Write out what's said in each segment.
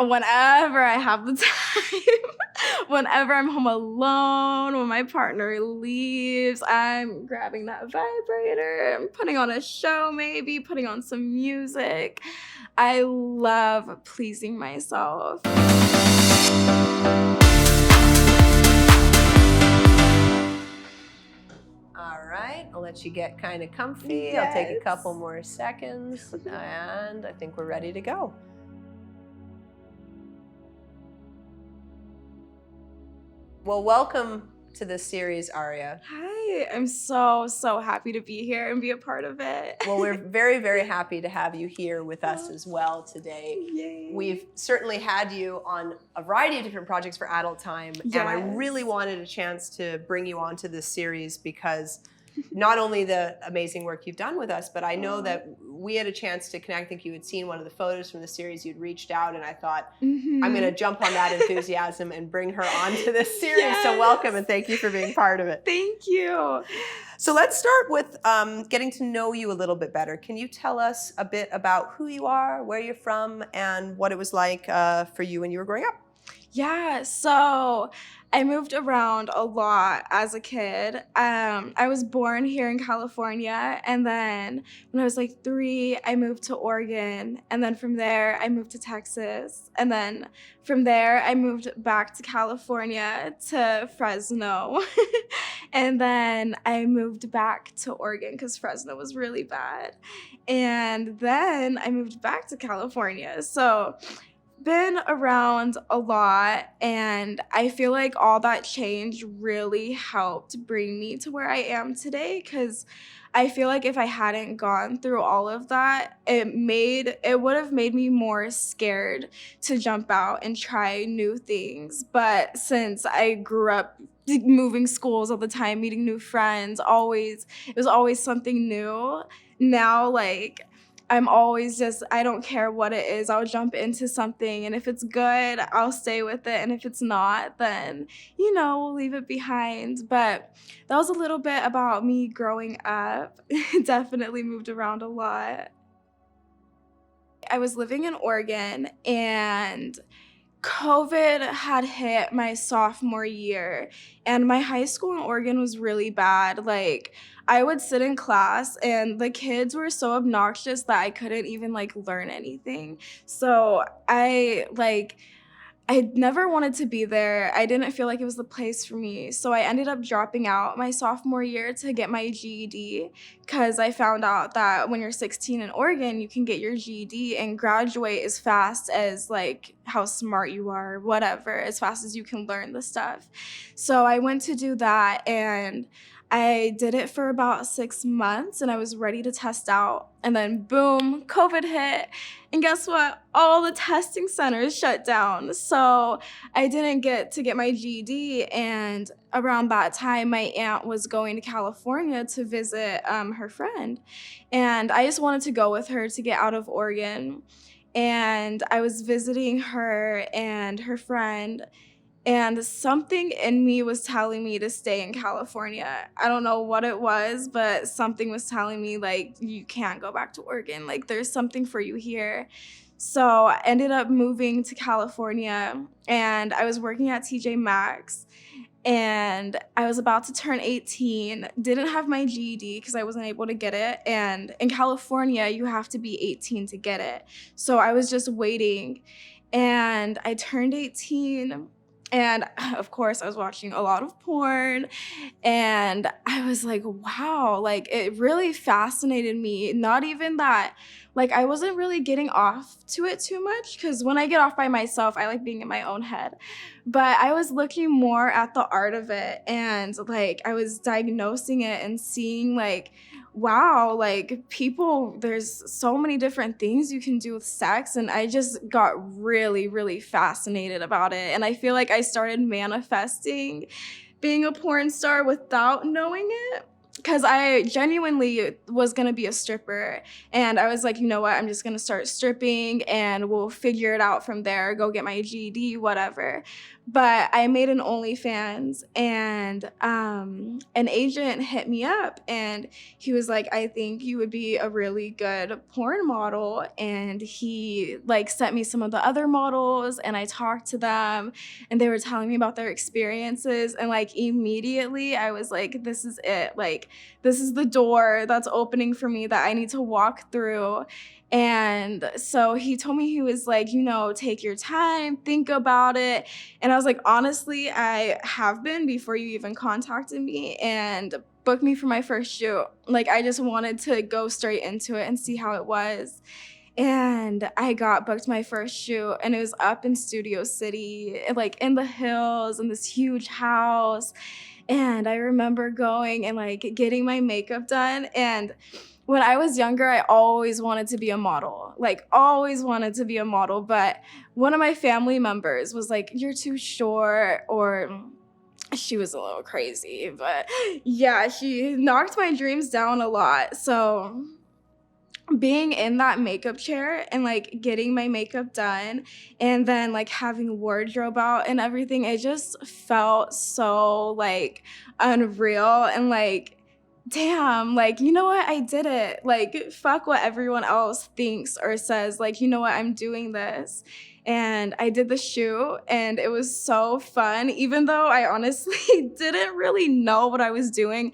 whenever I have the time, whenever I'm home alone, when my partner leaves, I'm grabbing that vibrator, I'm putting on a show, maybe putting on some music. I love pleasing myself. All right, I'll let you get kind of comfy. Yes. I'll take a couple more seconds, and I think we're ready to go. Well, welcome to this series, Aria. Hi, I'm so happy to be here and be a part of it. Well, we're very, very happy to have you here with us as well today. Yay. We've certainly had you on a variety of different projects for Adult Time, Yes. and I really wanted a chance to bring you onto this series because not only the amazing work you've done with us, but I know that we had a chance to connect. I think you had seen one of the photos from the series, you'd reached out, and I thought, I'm going to jump on that enthusiasm and bring her onto this series. Yes. So welcome, and thank you for being part of it. Thank you. So let's start with getting to know you a little bit better. Can you tell us a bit about who you are, where you're from, and what it was like for you when you were growing up? Yeah, so I moved around a lot as a kid. I was born here in California, and then when I was like 3, I moved to Oregon, and then from there I moved to Texas, and then from there I moved back to California to Fresno, and then I moved back to Oregon because Fresno was really bad, and then I moved back to California. So been around a lot, and I feel like all that change really helped bring me to where I am today, because I feel like if I hadn't gone through all of that, it would have made me more scared to jump out and try new things. But since I grew up moving schools all the time, meeting new friends, it was always something new. Now, like, I'm always just, I don't care what it is, I'll jump into something, and if it's good, I'll stay with it, and if it's not, then, we'll leave it behind. But that was a little bit about me growing up. Definitely moved around a lot. I was living in Oregon, and COVID had hit my sophomore year, and my high school in Oregon was really bad. Like, I would sit in class and the kids were so obnoxious that I couldn't even learn anything. So I never wanted to be there. I didn't feel like it was the place for me. So I ended up dropping out my sophomore year to get my GED, because I found out that when you're 16 in Oregon, you can get your GED and graduate as fast as how smart you are, whatever, as fast as you can learn the stuff. So I went to do that, and I did it for about 6 months, and I was ready to test out. And then boom, COVID hit. And guess what? All the testing centers shut down. So I didn't get to get my GED. And around that time, my aunt was going to California to visit her friend. And I just wanted to go with her to get out of Oregon. And I was visiting her and her friend, and something in me was telling me to stay in California. I don't know what it was, but something was telling me, you can't go back to Oregon. There's something for you here. So I ended up moving to California, and I was working at TJ Maxx, and I was about to turn 18, didn't have my GED because I wasn't able to get it. And in California, you have to be 18 to get it. So I was just waiting, and I turned 18. And of course, I was watching a lot of porn, and I was like, wow, it really fascinated me. Not even that, I wasn't really getting off to it too much, because when I get off by myself, I like being in my own head. But I was looking more at the art of it, and I was diagnosing it and seeing wow, people, there's so many different things you can do with sex, and I just got really, really fascinated about it. And I feel like I started manifesting being a porn star without knowing it. because I genuinely was gonna be a stripper, and I was like, you know what, I'm just gonna start stripping and we'll figure it out from there, go get my GED, whatever. But I made an OnlyFans, and an agent hit me up, and he was like, I think you would be a really good porn model. And he like sent me some of the other models, and I talked to them, and they were telling me about their experiences, and like immediately I was like, this is it, like this is the door that's opening for me that I need to walk through. And so he told me, he was like, you know, take your time, think about it. And I was like, honestly, I have been before you even contacted me and booked me for my first shoot. Like, I just wanted to go straight into it and see how it was. And I got booked my first shoot, and it was up in Studio City, like in the hills, in this huge house. And I remember going and like getting my makeup done. And when I was younger, I always wanted to be a model, like always wanted to be a model. But one of my family members was like, you're too short, or she was a little crazy. But yeah, she knocked my dreams down a lot. So being in that makeup chair and like getting my makeup done, and then like having wardrobe out and everything, it just felt so like unreal. And like, damn, like, you know what, I did it. Like, fuck what everyone else thinks or says. Like, you know what, I'm doing this. And I did the shoot, and it was so fun. Even though I honestly didn't really know what I was doing,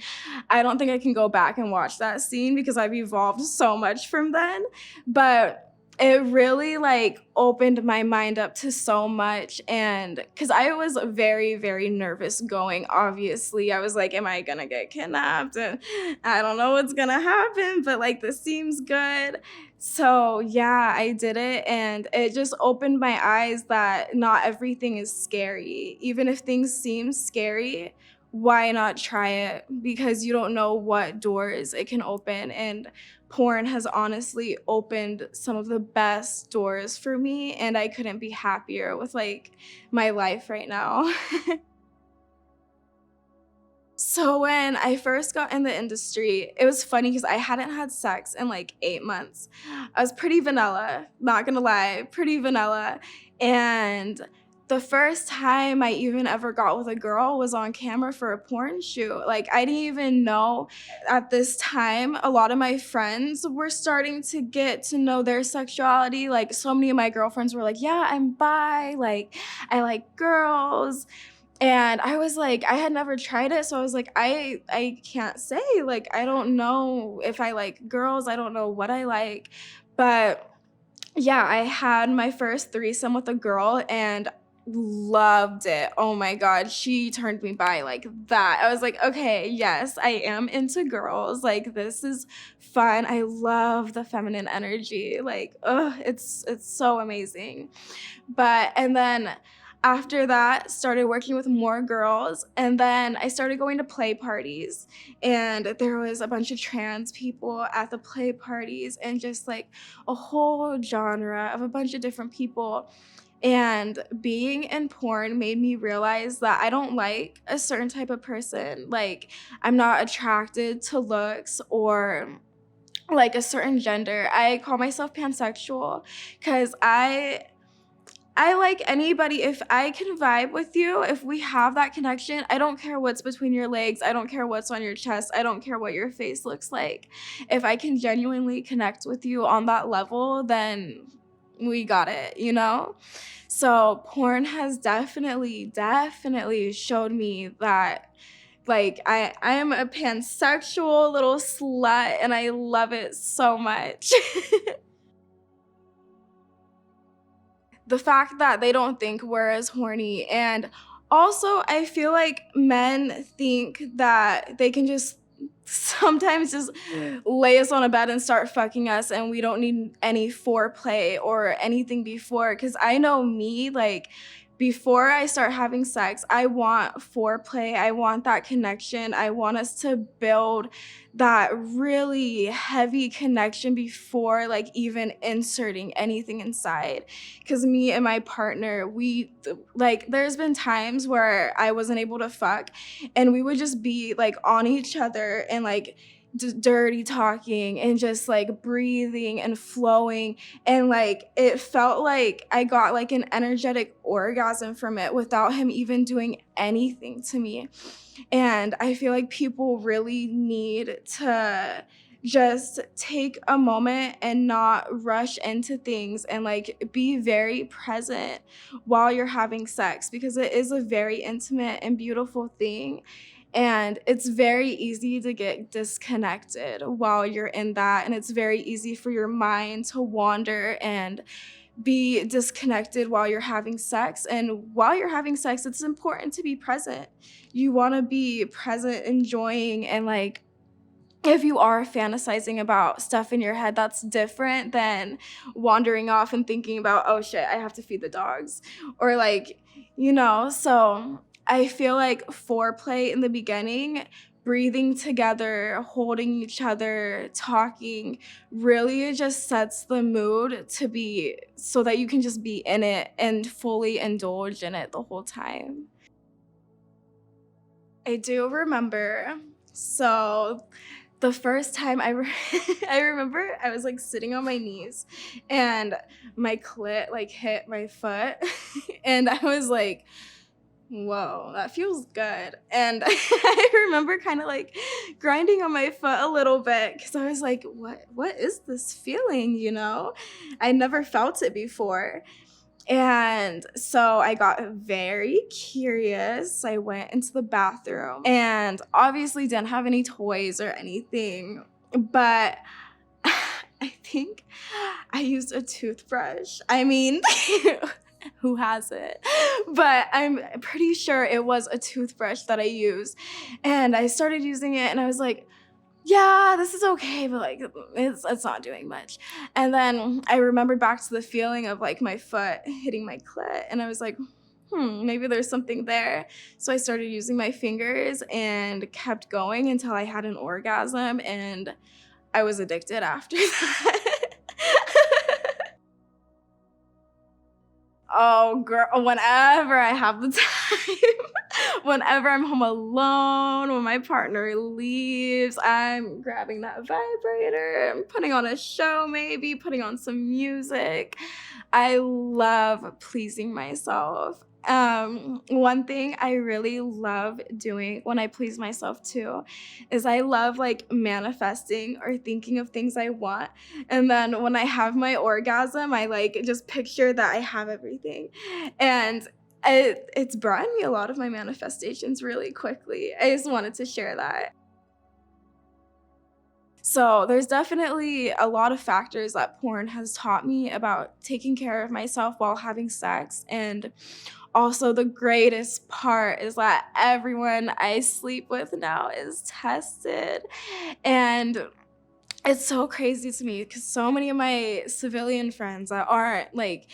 I don't think I can go back and watch that scene because I've evolved so much from then. But it really like opened my mind up to so much. And because I was very, very nervous going, obviously. I was like, am I gonna get kidnapped? And I don't know what's gonna happen, but like this seems good. So yeah, I did it, and it just opened my eyes that not everything is scary. Even if things seem scary, why not try it? Because you don't know what doors it can open. And porn has honestly opened some of the best doors for me, and I couldn't be happier with like my life right now. So when I first got in the industry, it was funny because I hadn't had sex in like 8 months. I was pretty vanilla, not gonna lie, pretty vanilla. And the first time I even ever got with a girl was on camera for a porn shoot. Like, I didn't even know at this time, a lot of my friends were starting to get to know their sexuality. Like, so many of my girlfriends were like, yeah, I'm bi, like, I like girls. And I was like, I had never tried it, so I was like, I can't say, like, I don't know if I like girls, I don't know what I like. But yeah, I had my first threesome with a girl and loved it. Oh my God, she turned me bi like that. I was like, okay, yes, I am into girls. Like, this is fun. I love the feminine energy. Like, it's so amazing. And then after that, started working with more girls, and then I started going to play parties, and there was a bunch of trans people at the play parties, and just like a whole genre of a bunch of different people. And being in porn made me realize that I don't like a certain type of person. Like, I'm not attracted to looks or like a certain gender. I call myself pansexual because I like anybody. If I can vibe with you, if we have that connection, I don't care what's between your legs. I don't care what's on your chest. I don't care what your face looks like. If I can genuinely connect with you on that level, then we got it, you know? So porn has definitely showed me that like I am a pansexual little slut, and I love it so much. The fact that they don't think we're as horny. And also, I feel like men think that they can just sometimes just lay us on a bed and start fucking us, and we don't need any foreplay or anything before. Because I know me, like, before I start having sex, I want foreplay. I want that connection. I want us to build that really heavy connection before like even inserting anything inside. Because me and my partner, we like, there's been times where I wasn't able to fuck and we would just be like on each other and like dirty talking and just like breathing and flowing, and like it felt like I got like an energetic orgasm from it without him even doing anything to me. And I feel like people really need to just take a moment and not rush into things and like be very present while you're having sex, because it is a very intimate and beautiful thing. And it's very easy to get disconnected while you're in that. And it's very easy for your mind to wander and be disconnected while you're having sex. And while you're having sex, it's important to be present. You want to be present, enjoying, and like, if you are fantasizing about stuff in your head, that's different than wandering off and thinking about, oh shit, I have to feed the dogs. Or like, so I feel like foreplay in the beginning, breathing together, holding each other, talking, really just sets the mood to be so that you can just be in it and fully indulge in it the whole time. I do remember. So the first time I remember I was like sitting on my knees and my clit like hit my foot and I was like, whoa, that feels good. And I remember kind of like grinding on my foot a little bit because I was like, what is this feeling, I never felt it before. And so I got very curious. I went into the bathroom and obviously didn't have any toys or anything, but I think I used a toothbrush. I mean, who has it? But I'm pretty sure it was a toothbrush that I used. And I started using it and I was like, yeah, this is okay, but like it's not doing much. And then I remembered back to the feeling of like my foot hitting my clit, and I was like, maybe there's something there. So I started using my fingers and kept going until I had an orgasm, and I was addicted after that. Oh, girl, whenever I have the time, whenever I'm home alone, when my partner leaves, I'm grabbing that vibrator, I'm putting on a show, maybe putting on some music. I love pleasing myself. One thing I really love doing when I please myself too is I love like manifesting or thinking of things I want. And then when I have my orgasm, I like just picture that I have everything. And it's brought me a lot of my manifestations really quickly. I just wanted to share that. So there's definitely a lot of factors that porn has taught me about taking care of myself while having sex. And also the greatest part is that everyone I sleep with now is tested. And it's so crazy to me because so many of my civilian friends that aren't like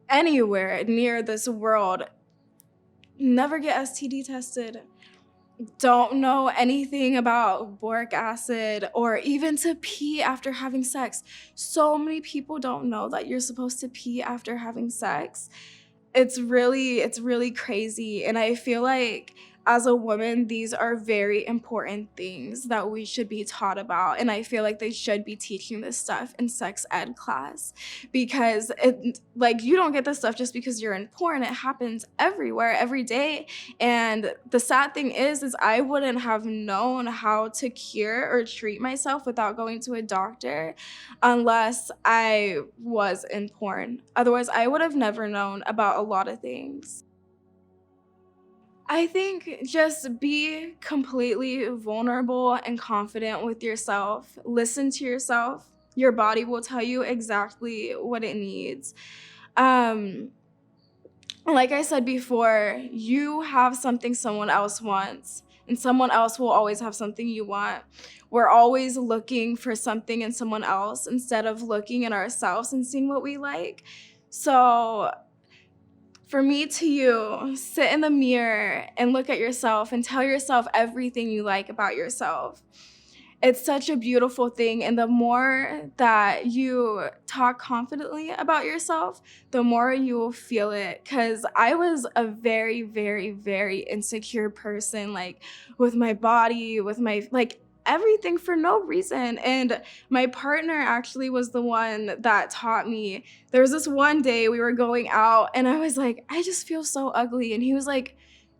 anywhere near this world never get STD tested, don't know anything about boric acid or even to pee after having sex. So many people don't know that you're supposed to pee after having sex. It's really crazy. And I feel like as a woman, these are very important things that we should be taught about. And I feel like they should be teaching this stuff in sex ed class, because like you don't get this stuff just because you're in porn. It happens everywhere, every day. And the sad thing is I wouldn't have known how to cure or treat myself without going to a doctor unless I was in porn. Otherwise, I would have never known about a lot of things. I think just be completely vulnerable and confident with yourself. Listen to yourself. Your body will tell you exactly what it needs. Um, like I said before, you have something someone else wants, and someone else will always have something you want. We're always looking for something in someone else instead of looking at ourselves and seeing what we like. So For me to you, sit in the mirror and look at yourself and tell yourself everything you like about yourself. It's such a beautiful thing. And the more that you talk confidently about yourself, the more you will feel it. Because I was a very, very, very insecure person, like with my body, with my, like, everything for no reason. And my partner actually was the one that taught me. There was this one day we were going out and I was like, I just feel so ugly. And he was like,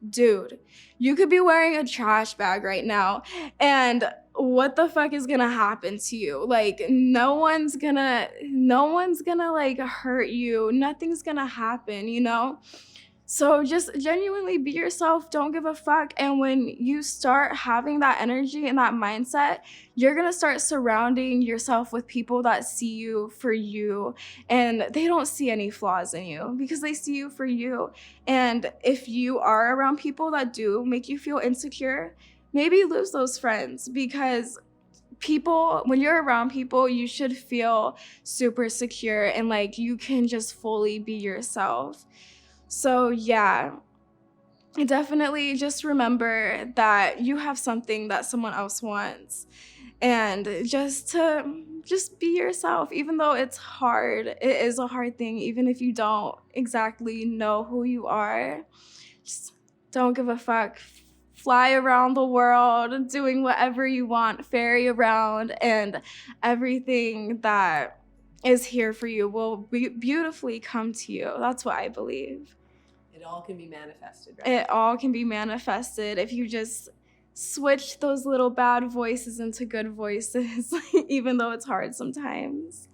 dude, you could be wearing a trash bag right now and what the fuck is gonna happen to you? Like no one's gonna like hurt you. Nothing's gonna happen, you know? So just genuinely be yourself, don't give a fuck. And when you start having that energy and that mindset, you're gonna start surrounding yourself with people that see you for you and they don't see any flaws in you because they see you for you. And if you are around people that do make you feel insecure, maybe lose those friends because people, when you're around people, you should feel super secure and like you can just fully be yourself. So yeah, definitely just remember that you have something that someone else wants. And just be yourself, even though it's hard. It is a hard thing, even if you don't exactly know who you are. Just don't give a fuck. Fly around the world, doing whatever you want, ferry around, and everything that is here for you will beautifully come to you. That's what I believe. It all can be manifested, right? It all can be manifested if you just switch those little bad voices into good voices, even though it's hard sometimes.